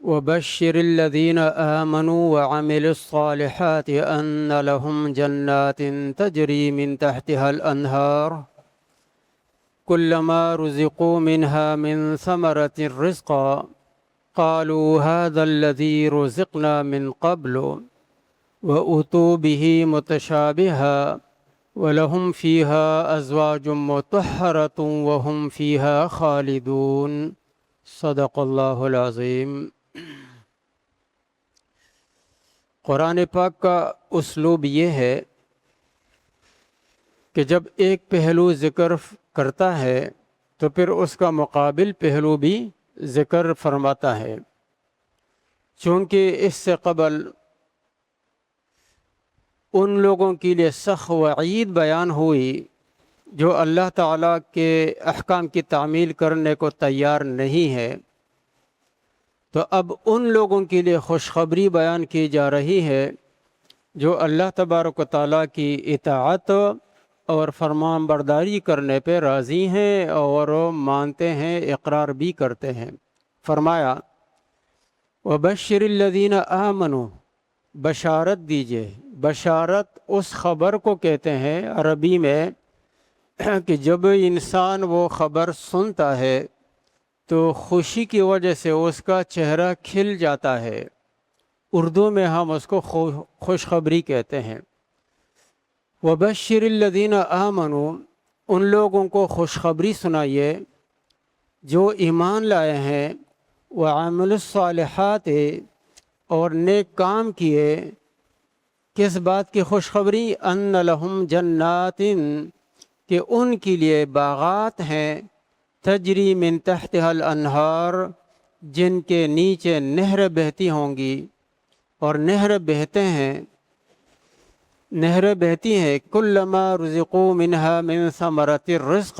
وبشر الذين آمنوا وعملوا الصالحات أن لهم جنات تجري من تحتها الأنهار كلما رزقوا منها من ثمرة رزقا قالوا هذا الذي رزقنا من قبل وأتوا به متشابها ولهم فيها أزواج مطهرة وهم فيها خالدون صدق اللہ العظیم۔ قرآن پاک کا اسلوب یہ ہے کہ جب ایک پہلو ذکر کرتا ہے تو پھر اس کا مقابل پہلو بھی ذکر فرماتا ہے، چونکہ اس سے قبل ان لوگوں کے لیے سخت وعید بیان ہوئی جو اللہ تعالیٰ کے احکام کی تعمیل کرنے کو تیار نہیں ہے، تو اب ان لوگوں کے لیے خوشخبری بیان کی جا رہی ہے جو اللہ تبارک و تعالیٰ کی اطاعت اور فرمان برداری کرنے پہ راضی ہیں اور مانتے ہیں، اقرار بھی کرتے ہیں۔ فرمایا وَبَشِّرِ الَّذِينَ آمَنُوا، بشارت دیجئے۔ بشارت اس خبر کو کہتے ہیں عربی میں کہ جب انسان وہ خبر سنتا ہے تو خوشی کی وجہ سے اس کا چہرہ کھل جاتا ہے، اردو میں ہم اس کو خوشخبری کہتے ہیں۔ وَبَشِّرِ الَّذِينَ آمَنُوا، ان لوگوں کو خوشخبری سنائیے جو ایمان لائے ہیں، وَعَمِلُوا الصَّالِحَاتِ، اور نیک کام کیے۔ کس بات کی خوشخبری؟ أَنَّ لَهُمْ جَنَّاتٍ، کہ ان کے لیے باغات ہیں، تجری من تحتها الانہار، جن کے نیچے نہریں بہتی ہوں گی، اور نہریں بہتی ہیں کلما رزقوا منها من ثمرۃ الرزق،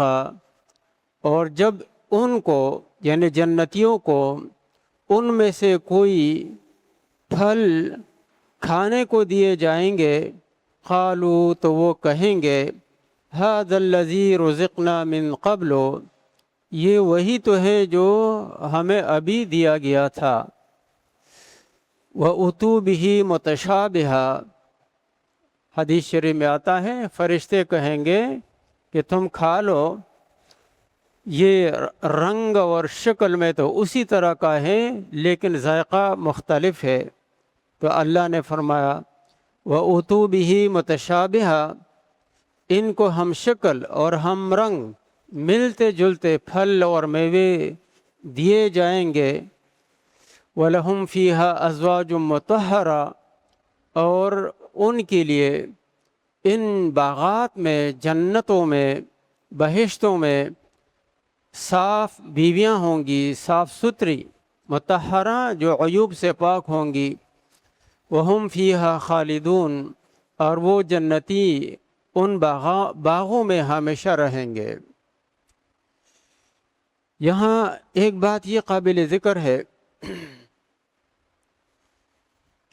اور جب ان کو یعنی جنتیوں کو ان میں سے کوئی پھل کھانے کو دیے جائیں گے، قالوا، تو وہ کہیں گے هذا الذي رزقنا من قبل، یہ وہی تو ہے جو ہمیں ابھی دیا گیا تھا۔ وَأُتُوا بِهِ مُتَشَابِهًا، حدیث شریف میں آتا ہے فرشتے کہیں گے کہ تم کھا لو، یہ رنگ اور شکل میں تو اسی طرح کا ہے لیکن ذائقہ مختلف ہے۔ تو اللہ نے فرمایا وَأُتُوا بِهِ مُتَشَابِهًا، ان کو ہم شکل اور ہم رنگ ملتے جلتے پھل اور میوے دیے جائیں گے۔ وَلَهُمْ فِيهَا أَزْوَاجٌ مُطَهَّرَةٌ، اور ان کے لیے ان باغات میں، جنتوں میں، بہشتوں میں صاف بیویاں ہوں گی، صاف ستھری، مطہرہ، جو عیوب سے پاک ہوں گی۔ وَهُمْ فِيهَا خَالِدُونَ، اور وہ جنتی ان باغوں میں ہمیشہ رہیں گے۔ یہاں ایک بات یہ قابل ذکر ہے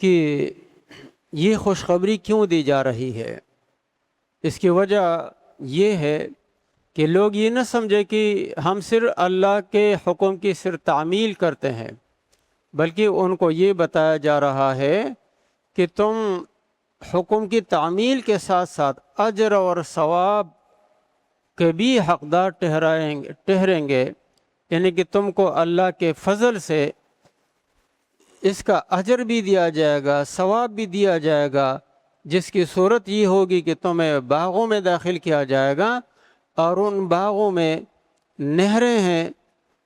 کہ یہ خوشخبری کیوں دی جا رہی ہے۔ اس کی وجہ یہ ہے کہ لوگ یہ نہ سمجھے کہ ہم صرف اللہ کے حکم کی صرف تعمیل کرتے ہیں، بلکہ ان کو یہ بتایا جا رہا ہے کہ تم حکم کی تعمیل کے ساتھ ساتھ اجر اور ثواب کے بھی حقدار ٹھہریں گے، یعنی کہ تم کو اللہ کے فضل سے اس کا اجر بھی دیا جائے گا، ثواب بھی دیا جائے گا، جس کی صورت یہ ہوگی کہ تمہیں باغوں میں داخل کیا جائے گا، اور ان باغوں میں نہریں ہیں،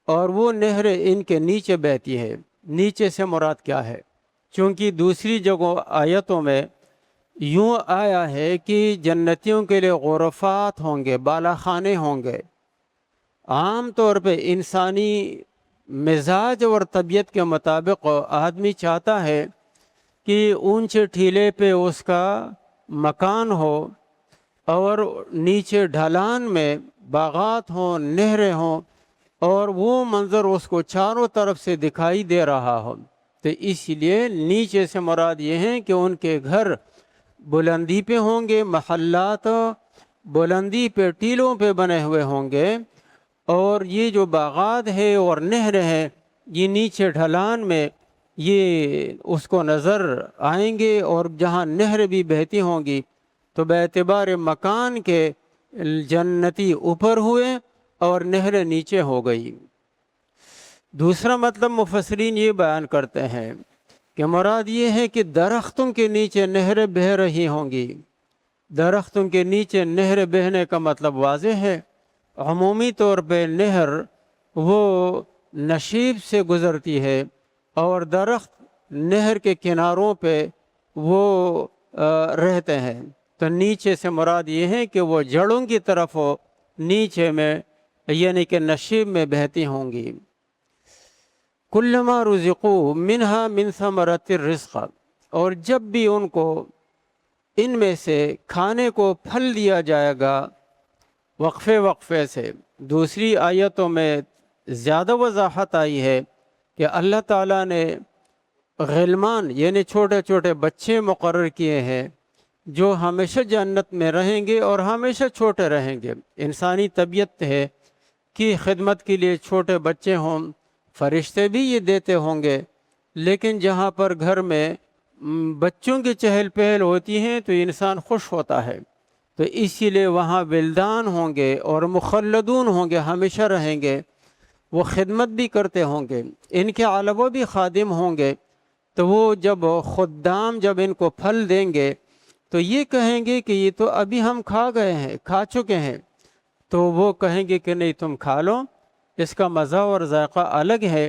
اور وہ نہریں ان کے نیچے بہتی ہے۔ نیچے سے مراد کیا ہے؟ چونکہ دوسری جگہ آیتوں میں یوں آیا ہے کہ جنتیوں کے لیے غرفات ہوں گے، بالا خانے ہوں گے۔ عام طور پہ انسانی مزاج اور طبیعت کے مطابق آدمی چاہتا ہے کہ اونچے ٹھیلے پہ اس کا مکان ہو اور نیچے ڈھلان میں باغات ہوں، نہریں ہوں، اور وہ منظر اس کو چاروں طرف سے دکھائی دے رہا ہو۔ تو اس لیے نیچے سے مراد یہ ہے کہ ان کے گھر بلندی پہ ہوں گے، محلات بلندی پہ، ٹیلوں پہ بنے ہوئے ہوں گے، اور یہ جو باغات ہے اور نہریں ہیں یہ نیچے ڈھلان میں یہ اس کو نظر آئیں گے، اور جہاں نہر بھی بہتی ہوں گی تو باعتبار مکان کے جنتی اوپر ہوئے اور نہر نیچے ہو گئی۔ دوسرا مطلب مفسرین یہ بیان کرتے ہیں کہ مراد یہ ہے کہ درختوں کے نیچے نہریں بہہ رہی ہوں گی۔ درختوں کے نیچے نہر بہنے کا مطلب واضح ہے۔ عمومی طور پہ نہر وہ نشیب سے گزرتی ہے، اور درخت نہر کے کناروں پہ وہ رہتے ہیں۔ تو نیچے سے مراد یہ ہے کہ وہ جڑوں کی طرف ہو، نیچے میں یعنی کہ نشیب میں بہتی ہوں گی۔ کلما رزقوا منہا من ثمرۃ الرزق، اور جب بھی ان کو ان میں سے کھانے کو پھل دیا جائے گا وقفے وقفے سے۔ دوسری آیتوں میں زیادہ وضاحت آئی ہے کہ اللہ تعالیٰ نے غلمان یعنی چھوٹے چھوٹے بچے مقرر کیے ہیں جو ہمیشہ جنت میں رہیں گے اور ہمیشہ چھوٹے رہیں گے۔ انسانی طبیعت ہے کہ خدمت کے لیے چھوٹے بچے ہوں، فرشتے بھی یہ دیتے ہوں گے، لیکن جہاں پر گھر میں بچوں کی چہل پہل ہوتی ہیں تو انسان خوش ہوتا ہے، تو اسی لیے وہاں ولدان ہوں گے اور مخلدون ہوں گے، ہمیشہ رہیں گے، وہ خدمت بھی کرتے ہوں گے، ان کے علاوہ بھی خادم ہوں گے۔ تو وہ جب خدام جب ان کو پھل دیں گے تو یہ کہیں گے کہ یہ تو ابھی ہم کھا چکے ہیں، تو وہ کہیں گے کہ نہیں تم کھا لو، اس کا مزہ اور ذائقہ الگ ہے،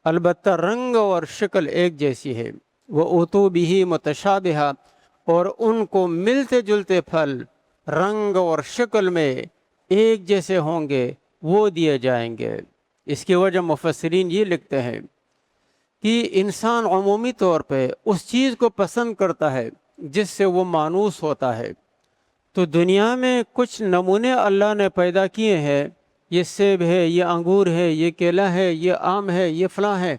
البتہ رنگ اور شکل ایک جیسی ہے۔ وہ اتو بھی متشابہہ، اور ان کو ملتے جلتے پھل رنگ اور شکل میں ایک جیسے ہوں گے، وہ دیے جائیں گے۔ اس کی وجہ مفسرین یہ لکھتے ہیں کہ انسان عمومی طور پہ اس چیز کو پسند کرتا ہے جس سے وہ مانوس ہوتا ہے۔ تو دنیا میں کچھ نمونے اللہ نے پیدا کیے ہیں، یہ سیب ہے، یہ انگور ہے، یہ کیلا ہے، یہ آم ہے، یہ فلاں ہے،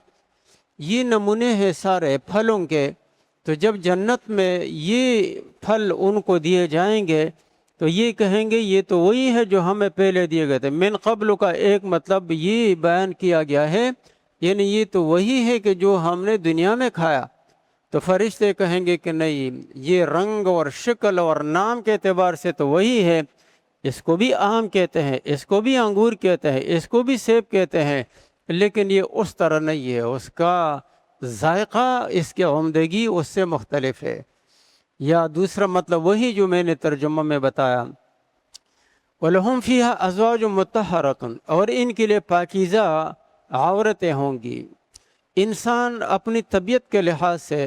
یہ نمونے ہیں سارے پھلوں کے۔ تو جب جنت میں یہ پھل ان کو دیے جائیں گے تو یہ کہیں گے یہ تو وہی ہے جو ہمیں پہلے دیے گئے تھے۔ من قبل کا ایک مطلب یہ بیان کیا گیا ہے، یعنی یہ تو وہی ہے کہ جو ہم نے دنیا میں کھایا۔ تو فرشتے کہیں گے کہ نہیں، یہ رنگ اور شکل اور نام کے اعتبار سے تو وہی ہے، اس کو بھی آم کہتے ہیں، اس کو بھی انگور کہتے ہیں، اس کو بھی سیب کہتے ہیں، لیکن یہ اس طرح نہیں ہے، اس کا ذائقہ، اس کی عمدگی اس سے مختلف ہے۔ یا دوسرا مطلب وہی جو میں نے ترجمہ میں بتایا، وَلَهُمْ فِيهَا أَزْوَاجٌ مُطَهَّرَةٌ، اور ان کے لیے پاکیزہ عورتیں ہوں گی۔ انسان اپنی طبیعت کے لحاظ سے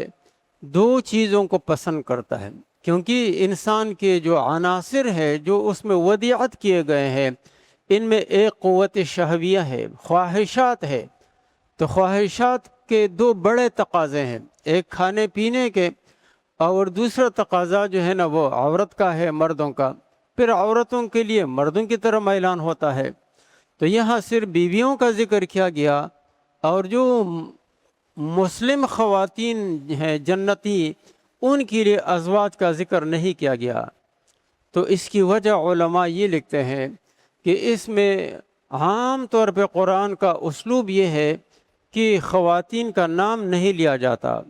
دو چیزوں کو پسند کرتا ہے، کیونکہ انسان کے جو عناصر ہے جو اس میں ودیعت کیے گئے ہیں، ان میں ایک قوت شہویہ ہے، خواہشات ہے۔ تو خواہشات کے دو بڑے تقاضے ہیں، ایک کھانے پینے کے، اور دوسرا تقاضا جو ہے نا وہ عورت کا ہے، مردوں کا۔ پھر عورتوں کے لیے مردوں کی طرح میلان ہوتا ہے۔ تو یہاں صرف بیویوں کا ذکر کیا گیا، اور جو مسلم خواتین ہیں جنتی، ان کے لیے ازواج کا ذکر نہیں کیا گیا۔ تو اس کی وجہ علماء یہ لکھتے ہیں کہ اس میں عام طور پہ قرآن کا اسلوب یہ ہے کہ خواتین کا نام نہیں لیا جاتا،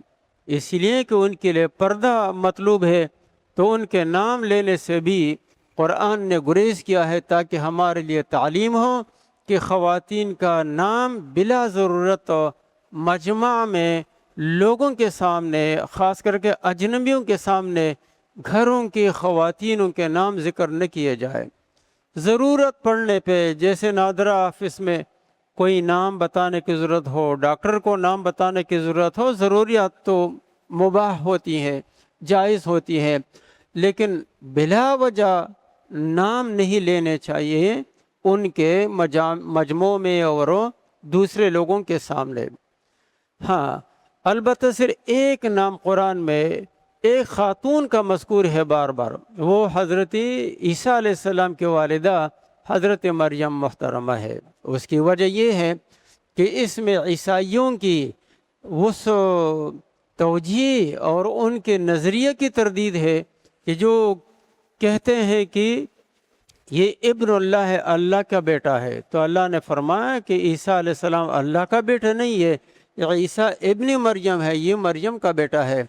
اس لیے کہ ان کے لیے پردہ مطلوب ہے، تو ان کے نام لینے سے بھی قرآن نے گریز کیا ہے تاکہ ہمارے لیے تعلیم ہو کہ خواتین کا نام بلا ضرورت مجمع میں لوگوں کے سامنے، خاص کر کے اجنبیوں کے سامنے، گھروں کی خواتینوں کے نام ذکر نہ کیے جائے۔ ضرورت پڑنے پہ، جیسے نادرہ آفس میں کوئی نام بتانے کی ضرورت ہو، ڈاکٹر کو نام بتانے کی ضرورت ہو، ضروریات تو مباح ہوتی ہیں، جائز ہوتی ہیں، لیکن بلا وجہ نام نہیں لینے چاہیے ان کے مجموع میں اور دوسرے لوگوں کے سامنے۔ ہاں، البتہ صرف ایک نام قرآن میں ایک خاتون کا مذکور ہے بار بار، وہ حضرت عیسیٰ علیہ السلام کی والدہ حضرت مریم محترمہ ہے۔ اس کی وجہ یہ ہے کہ اس میں عیسائیوں کی اس توجیہ اور ان کے نظریے کی تردید ہے کہ جو کہتے ہیں کہ یہ ابن اللہ ہے، اللہ کا بیٹا ہے۔ تو اللہ نے فرمایا کہ عیسیٰ علیہ السلام اللہ کا بیٹا نہیں ہے، عیسیٰ ابن مریم ہے، یہ مریم کا بیٹا ہے۔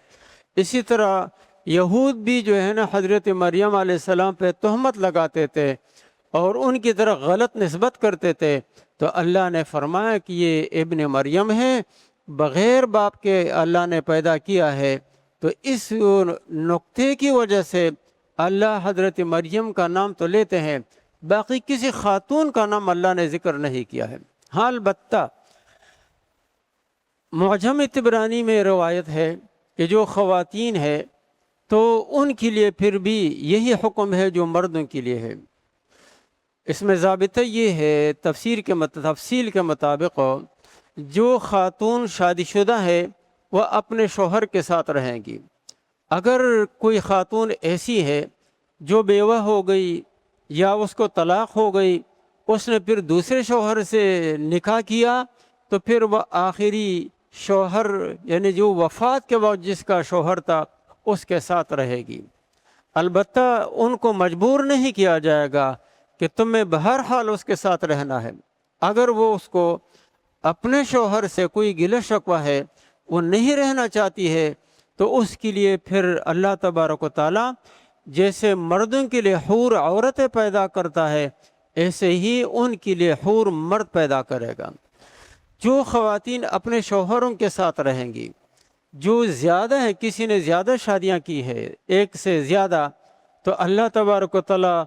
اسی طرح یہود بھی جو ہے نا حضرت مریم علیہ السلام پہ تہمت لگاتے تھے اور ان کی طرح غلط نسبت کرتے تھے، تو اللہ نے فرمایا کہ یہ ابن مریم ہے، بغیر باپ کے اللہ نے پیدا کیا ہے۔ تو اس نقطے کی وجہ سے اللہ حضرت مریم کا نام تو لیتے ہیں، باقی کسی خاتون کا نام اللہ نے ذکر نہیں کیا ہے۔ ہاں البتہ معجم طبرانی میں روایت ہے کہ جو خواتین ہے تو ان کے لیے پھر بھی یہی حکم ہے جو مردوں کے لیے ہے۔ اس میں ضابطہ یہ ہے تفصیل کے مطابق جو خاتون شادی شدہ ہے وہ اپنے شوہر کے ساتھ رہیں گی۔ اگر کوئی خاتون ایسی ہے جو بیوہ ہو گئی یا اس کو طلاق ہو گئی، اس نے پھر دوسرے شوہر سے نکاح کیا، تو پھر وہ آخری شوہر یعنی جو وفات کے بعد جس کا شوہر تھا اس کے ساتھ رہے گی۔ البتہ ان کو مجبور نہیں کیا جائے گا کہ تمہیں بہرحال اس کے ساتھ رہنا ہے۔ اگر وہ اس کو اپنے شوہر سے کوئی گلہ شکوہ ہے، وہ نہیں رہنا چاہتی ہے، تو اس کے لیے پھر اللہ تبارک و تعالیٰ جیسے مردوں کے لیے حور عورتیں پیدا کرتا ہے، ایسے ہی ان کے لیے حور مرد پیدا کرے گا۔ جو خواتین اپنے شوہروں کے ساتھ رہیں گی، جو زیادہ ہے، کسی نے زیادہ شادیاں کی ہے، ایک سے زیادہ، تو اللہ تبارک و تعالیٰ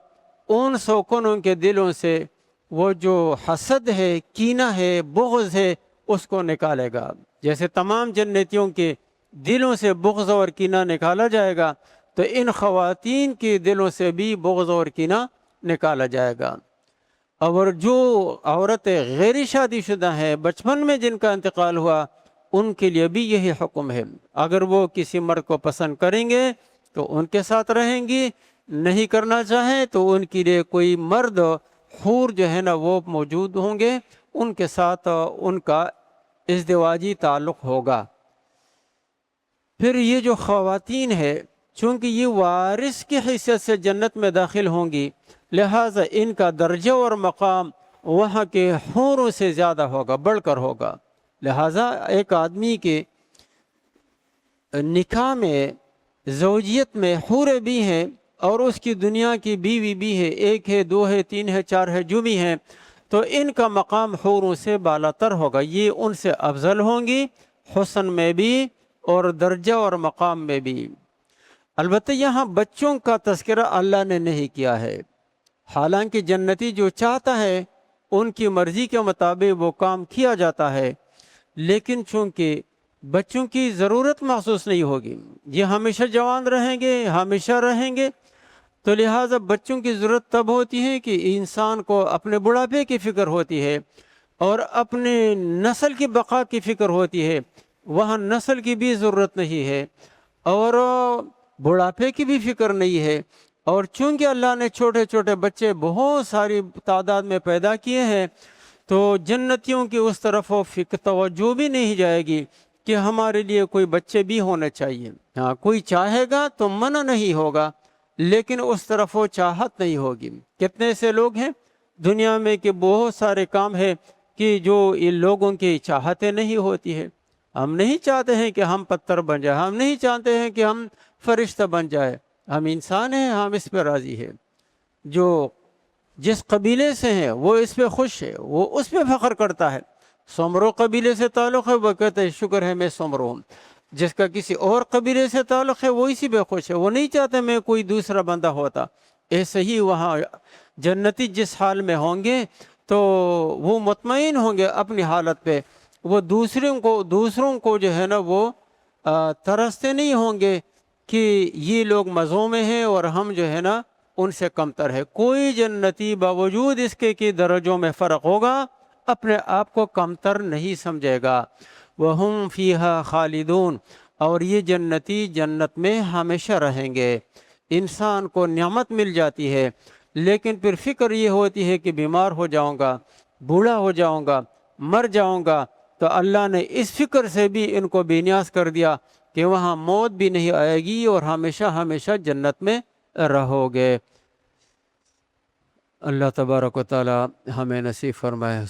ان سوکنوں کے دلوں سے وہ جو حسد ہے، کینہ ہے، بغض ہے، اس کو نکالے گا۔ جیسے تمام جنتیوں کے دلوں سے بغض اور کینہ نکالا جائے گا، تو ان خواتین کے دلوں سے بھی بغض اور کینہ نکالا جائے گا۔ اور جو عورتیں غیر شادی شدہ ہیں، بچپن میں جن کا انتقال ہوا، ان کے لیے بھی یہی حکم ہے۔ اگر وہ کسی مرد کو پسند کریں گے تو ان کے ساتھ رہیں گی، نہیں کرنا چاہیں تو ان کے لیے کوئی مرد حور جو ہے نا وہ موجود ہوں گے، ان کے ساتھ ان کا ازدواجی تعلق ہوگا۔ پھر یہ جو خواتین ہے، چونکہ یہ وارث کی حیثیت سے جنت میں داخل ہوں گی، لہٰذا ان کا درجہ اور مقام وہاں کے حوروں سے زیادہ ہوگا، بڑھ کر ہوگا۔ لہٰذا ایک آدمی کے نکاح میں، زوجیت میں حوریں بھی ہیں اور اس کی دنیا کی بیوی بھی ہے، ایک ہے، دو ہے، تین ہے، چار ہے، جو بھی ہیں، تو ان کا مقام حوروں سے بالا تر ہوگا۔ یہ ان سے افضل ہوں گی، حسن میں بھی اور درجہ اور مقام میں بھی۔ البتہ یہاں بچوں کا تذکرہ اللہ نے نہیں کیا ہے، حالانکہ جنتی جو چاہتا ہے ان کی مرضی کے مطابق وہ کام کیا جاتا ہے، لیکن چونکہ بچوں کی ضرورت محسوس نہیں ہوگی، یہ ہمیشہ جوان رہیں گے، ہمیشہ رہیں گے، تو لہٰذا بچوں کی ضرورت تب ہوتی ہے کہ انسان کو اپنے بڑھاپے کی فکر ہوتی ہے اور اپنے نسل کی بقا کی فکر ہوتی ہے۔ وہاں نسل کی بھی ضرورت نہیں ہے اور بڑھاپے کی بھی فکر نہیں ہے، اور چونکہ اللہ نے چھوٹے چھوٹے بچے بہت ساری تعداد میں پیدا کیے ہیں، تو جنتیوں کی اس طرف فکر توجہ بھی نہیں جائے گی کہ ہمارے لیے کوئی بچے بھی ہونے چاہیے۔ ہاں، کوئی چاہے گا تو منع نہیں ہوگا، لیکن اس طرف وہ چاہت نہیں ہوگی۔ کتنے سے لوگ ہیں دنیا میں کہ بہت سارے کام ہیں کہ جو ان لوگوں کی چاہتے نہیں ہوتی ہے۔ ہم نہیں چاہتے ہیں کہ ہم پتھر بن جائیں، ہم نہیں چاہتے ہیں کہ ہم فرشتہ بن جائے، ہم انسان ہیں، ہم اس پہ راضی ہیں۔ جو جس قبیلے سے ہیں وہ اس پہ خوش ہے، وہ اس پہ فخر کرتا ہے۔ سمرو قبیلے سے تعلق ہے، وہ کہتے ہیں شکر ہے میں سمرو ہوں۔ جس کا کسی اور قبیلے سے تعلق ہے وہ اسی پہ خوش ہے، وہ نہیں چاہتے میں کوئی دوسرا بندہ ہوتا۔ ایسے ہی وہاں جنتی جس حال میں ہوں گے تو وہ مطمئن ہوں گے اپنی حالت پہ، وہ دوسروں کو جو ہے نا وہ ترستے نہیں ہوں گے کہ یہ لوگ مزوں میں ہیں اور ہم جو ہے نا ان سے کمتر ہے۔ کوئی جنتی باوجود اس کے کہ درجوں میں فرق ہوگا اپنے آپ کو کمتر نہیں سمجھے گا۔ وَهُمْ فِيهَا خَالِدُونَ، اور یہ جنتی جنت میں ہمیشہ رہیں گے۔ انسان کو نعمت مل جاتی ہے لیکن پھر فکر یہ ہوتی ہے کہ بیمار ہو جاؤں گا، بوڑھا ہو جاؤں گا، مر جاؤں گا، تو اللہ نے اس فکر سے بھی ان کو بے نیاز کر دیا کہ وہاں موت بھی نہیں آئے گی اور ہمیشہ ہمیشہ جنت میں رہو گے۔ اللہ تبارک و تعالی ہمیں نصیب فرمائے۔